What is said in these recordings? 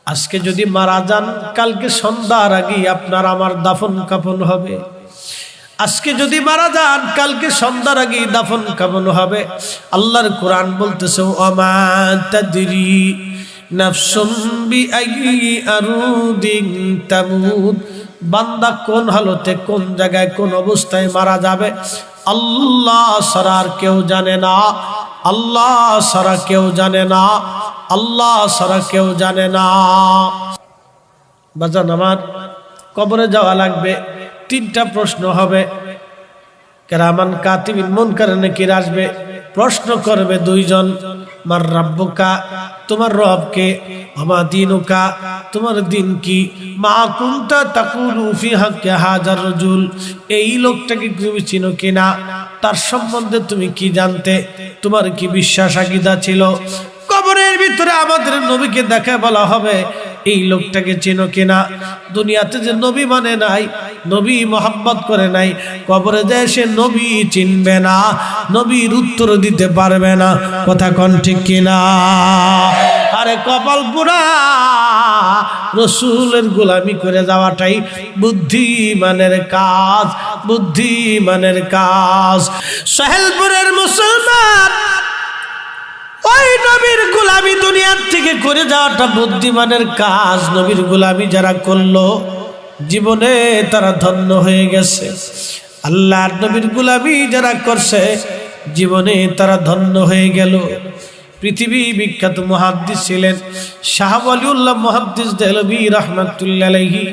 আজকে যদি মারা যান কালকে সন্ধ্যার আগে আপনার আমার দাফন কাফন হবে। আজকে যদি মারা যান কালকে সন্ধ্যার আগে দাফন কাফন হবে। আল্লাহর কোরআন বলতেছে ওমা তাদরি নাফসুম বিআইয়ি আরদিন তামুত, বান্দা কোন হালতে কোন জায়গায় কোন অবস্থায় মারা যাবে আল্লাহ ছাড়া আর কেউ জানে না। আল্লাহ ছাড়া কেউ জানে না। আল্লাহ ছাড়া কেউ জানে না। বাজান আমার, কবরে যাওয়া লাগবে, তিনটা প্রশ্ন হবে। কেরামান কাতিবিন মুনকার নাকির আসবে, প্রশ্ন করবে দুইজন, মার রাব্বুকা, তোমার রব কে, আমা দিনুকা, তোমার দিন কি, মা কুনতা তাকুলু ফি হাক্কি হাজার রাজুল, এই লোকটাকে তুমি চিনো কিনা, তার সম্বন্ধে তুমি কি জানতে, তোমার কি বিশ্বাস আকীদা ছিল। কবরের ভিতরে আমাদের নবীকে দেখা বলা হবে, এই লোকটাকে চেনো কিনা। দুনিয়াতে যে নবী মানে নাই, নবী মোহাম্মত করে নাই, কবরে যায় সে নবী চিনবে না, নবীর উত্তর দিতে পারবে না। কথা কোন ঠিক কিনা? আরে কপাল পুরা, রসুলের গোলামি করে যাওয়াটাই বুদ্ধিমানের কাজ, বুদ্ধিমানের কাজ। সহেলপুরের মুসলমান ওই নবীর গোলামি দুনিয়ার থেকে করে যাওয়াটা বুদ্ধিমানের কাজ। নবীর গোলামি যারা করলো জীবনে তারা ধন্য হয়ে গেছে। আল্লাহর নবীর গোলামি যারা করছে জীবনে তারা ধন্য হয়ে গেল। পৃথিবী বিখ্যাত মুহাদ্দিস ছিলেন শাহ ওয়ালিউল্লাহ মুহাদ্দিস দেহলভী রাহমাতুল্লাহ আলাইহি।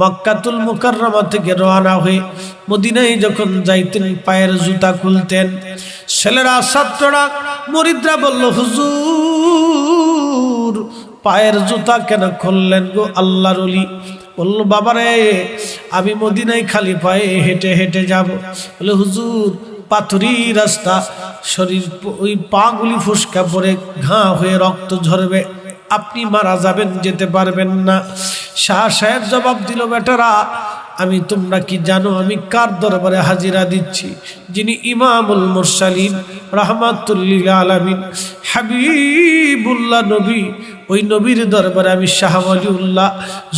মক্কাতুল মুকাররমা থেকে রওনা হয়ে মদিনায় যখন যাইতেন পায়ের জুতা খুলতেন। ছেলেরা, ছাত্ররা, মুরিদরা বলল, হুজুর পায়ের জুতা কেন খুললেন গো আল্লাহর ওলি? বলল, বাবারে আমি মদিনায় খালি পায়ে হেঁটে হেঁটে যাব। বলে, হুজুর পাথুরি রাস্তা, শরীর ওই পাগুলি ফুসকা পড়ে ঘা হয়ে রক্ত ঝরবে, আপনি মারা যাবেন, যেতে পারবেন না। শাহ সাহেব জবাব দিল, বেটারা আমি, তোমরা কি জানো আমি কার দরবারে হাজিরা দিচ্ছি? যিনি ইমামুল মুরসালিন রাহমাতুল লিল আলামিন হাবিবুল্লাহ নবী, ওই নবীর দরবারে আমি শাহ ওয়ালিউল্লাহ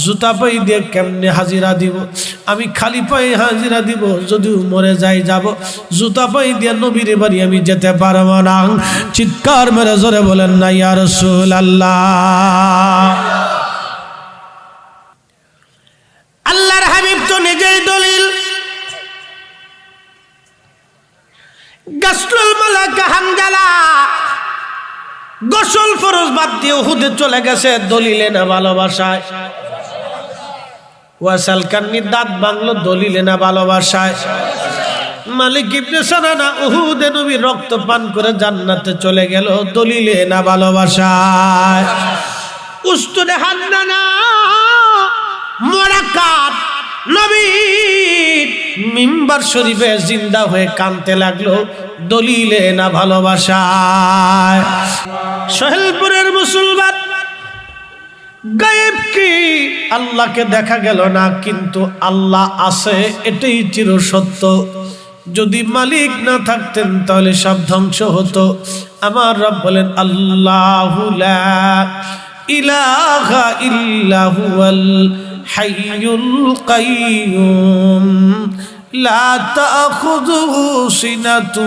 জুতা পায়ে দিয়ে কেমনে হাজিরা দিব? আমি খালি পায়ে হাজিরা দিব, যদিও মরে যাই যাব, জুতা পায়ে দিয়ে নবীর বাড়ি আমি যেতে পারবো না। চিৎকার মেরে জোরে বলেন না ইয়া রাসূলুল্লাহ। আল্লাহর হাবিব তো নিজেই দলিল। গাসলুল মালাকা হানজালা গোসল ফরজ বাদ দিয়ে উহুদে চলে গেছে দলিলে না ভালোবাসায়। ওয়াসাল কান্নি দাঁত বাংলো দলিলে না ভালোবাসায়। মালিক ইবনে সানানা উহুদে নবীর রক্ত পান করে জান্নাতে চলে গেল দলিলে না ভালোবাসায়। উস্তুদে হান্নানা মোরাকাত নবী মিম্বার শরীফে জিন্দা হয়ে কাঁদতে লাগলো দলিলে না ভালোবাসায়। সহেলপুরের মুসলমান, গায়েব কি আল্লাহকে দেখা গেল না, কিন্তু আল্লাহ আছে এটাই চির সত্য। যদি মালিক না থাকতেন তাহলে সব ধ্বংস হতো। আমার রব বলেন, আল্লাহু লা ইলাহা ইল্লা হুয়াল হাইয়ুল কাইয়ুম লা তাখুযুহু সিনাতু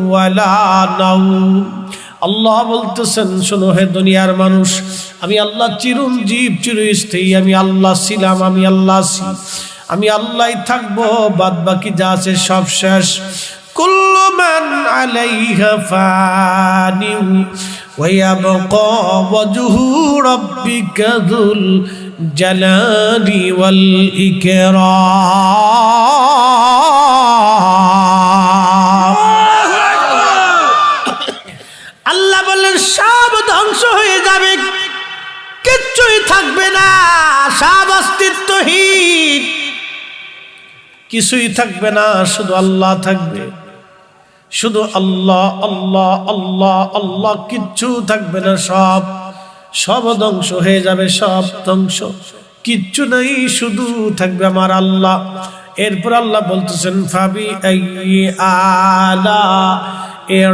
ওয়ালা নাওম। আল্লাহ বলতেছেন, শোনো হে দুনিয়ার মানুষ, আমি আল্লাহ চিরঞ্জীব চিরস্থায়ী। আমি আল্লাহ ছিলাম, আমি আল্লাহ আছি, আমি আল্লাহই থাকবো, বাদ বাকি যা আছে সব শেষ। কুল্লু মান আলাইহা ফানিউ ওয়া ইয়াবকা ওয়াজহু রাব্বিকা যুল জালালি ওয়াল ইকরাম। আল্লাহ বললেন, সব ধ্বংস হয়ে যাবে, কিচ্ছুই থাকবে না, সব অস্তিত্বহীন, কিছুই থাকবে না, শুধু আল্লাহ থাকবে, শুধু আল্লাহ আল্লাহ আল্লাহ আল্লাহ, কিচ্ছু থাকবে না, সব সব ধ্বংস হয়ে যাবে, সব ধ্বংস, কিচ্ছু নাই, শুধু থাকবে আমার আল্লাহ। এরপর আল্লাহ বলতেছেন, ফাবি আইয়ি আলা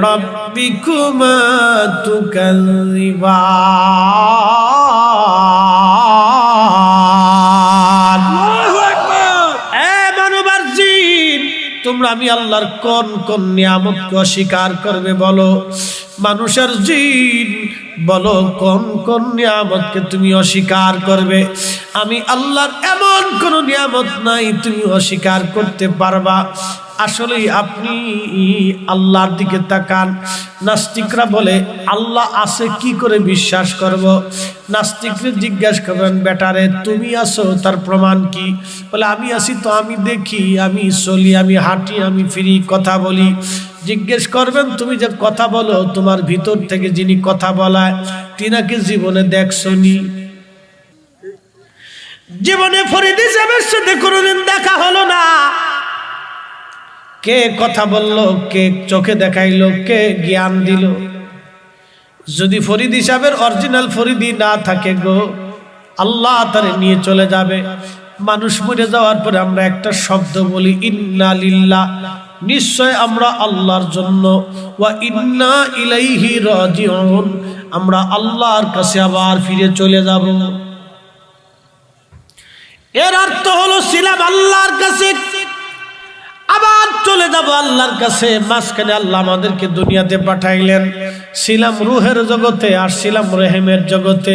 রাব্বিকুমা তুকাযিবান। তোমরা আমি আল্লাহর কোন কোন নিয়ামতকে অস্বীকার করবে বলো? মানুষের জিন বলো কোন কোন নিয়ামতকে তুমি অস্বীকার করবে? আমি আল্লাহর এমন কোন নিয়ামত নাই তুমি অস্বীকার করতে পারবা। আসলে আপনি আল্লাহর দিকে তাকান। নাস্তিকরা বলে আল্লাহ আছে কি করে বিশ্বাস করব? নাস্তিকরা জিজ্ঞাসা করবেন, বেটারে তুমি আছো তার প্রমাণ কি? বলে আমি আছি তো, আমি দেখি, আমি চলি, আমি হাঁটি, আমি ফিরি, কথা বলি। জিজ্ঞেস করবেন তুমি যে কথা বলো, তোমার ভিতর থেকে যিনি কথা বলায় তিনাকে জীবনে দেখছনি? জীবনে ফরিদ সাহেবের সাথে কোনোদিন দেখা হলো না। কে কথা বললো, কে চোখে দেখাইলো, কে জ্ঞান দিল? যদি ফরিদ সাহেবের অরিজিনাল ফরিদি না থাকে গো, আল্লাহ তারে নিয়ে চলে যাবে। মানুষ মরে যাওয়ার পরে আমরা একটা শব্দ বলি, ইন্না লিল্লাহ, নিশ্চয় আমরা আল্লাহর জন্য, ওয়া ইন্না ইলাইহি রাজিউন, আমরা আল্লাহর কাছে আবার ফিরে চলে যাব। এর অর্থ হলো ছিলাম আল্লাহর কাছে, আবার চলে যাব আল্লাহর কাছে। মাঝখানে আল্লাহ আমাদেরকে দুনিয়াতে পাঠাইলেন। ছিলাম রুহের জগতে আর ছিলাম রেহেমের জগতে,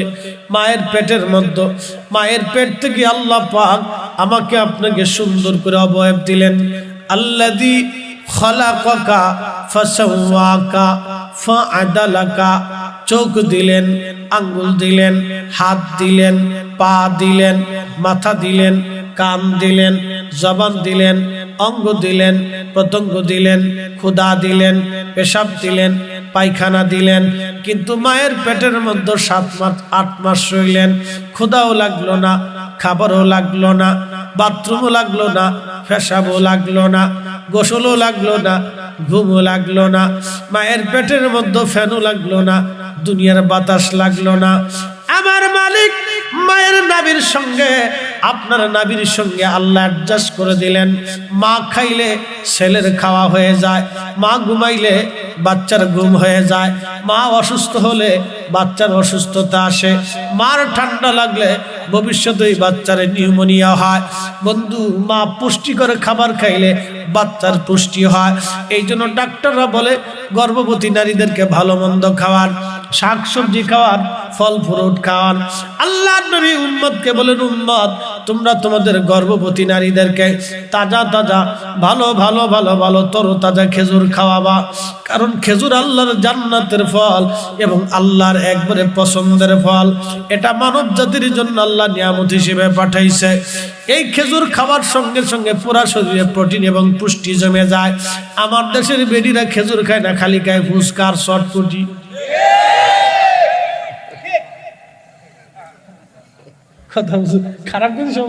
মায়ের পেটের মধ্যে। মায়ের পেট থেকে আল্লাহ পাক আমাকে আপনাকে সুন্দর করে অবয়ব দিলেন। আল্লাযী খালাকাকা ফাসাওয়াকা ফাআদালাকা, চোখ দিলেন, আঙ্গুল দিলেন, হাত দিলেন, পা দিলেন, মাথা দিলেন, কান দিলেন, জবান দিলেন, অঙ্গ দিলেন, প্রত্যঙ্গ দিলেন, ক্ষুধা দিলেন, পেশাব দিলেন, পায়খানা দিলেন। কিন্তু মায়ের পেটের মধ্যে 7 মাস 8 মাস রইলেন। ক্ষুধাও লাগলো না, খাবারও লাগলো না, বাথরুমও লাগলো না, পেশাবও লাগলো না, গোসলও লাগলো না, ঘুমও লাগলো না। মায়ের পেটের মধ্যে ফ্যানও লাগলো না, দুনিয়ার বাতাস লাগলো না। আমার মালিক মায়ের নাভির সঙ্গে আপনার নাভির সঙ্গে আল্লাহ অ্যাডজাস্ট করে দিলেন। মা খাইলে ছেলের খাওয়া হয়ে যায়, মা ঘুমাইলে বাচ্চার ঘুম হয়ে যায়, মা অসুস্থ হলে বাচ্চার অসুস্থতা আসে, মার ঠান্ডা লাগলে ভবিষ্যতে ওই বাচ্চার নিউমোনিয়া হয়। বন্ধু, মা পুষ্টিকর খাবার খাইলে বাচ্চার পুষ্টি হয়। এই জন্য ডাক্তাররা বলে গর্ভবতী নারীদেরকে ভালো মন্দ খাওয়ান, শাক সবজি খাওয়ান, ফল ফ্রুট খাওয়ান। আল্লাহর নবী উম্মতকে বলেন, উম্মত তোমরা তোমাদের গর্ভবতী নারীদেরকে তাজা তাজা ভালো ভালো ভালো ভালো তরতাজা খেজুর খাওয়াবা। কারণ খেজুর আল্লাহর জান্নাতের ফল এবং আল্লাহর একবারে পছন্দের ফল। এটা মানব জাতির জন্য আল্লাহ নিয়ামত হিসেবে পাঠাইছে। এই খেজুর খাওয়ার সঙ্গে সঙ্গে পুরা শরীরে প্রোটিন এবং পুষ্টি জমে যায়। আমার দেশের বেডিরা খেজুর খায় না, খালি খায় ফুচকা আর শর্টকুটি। কথা খারাপ কিছু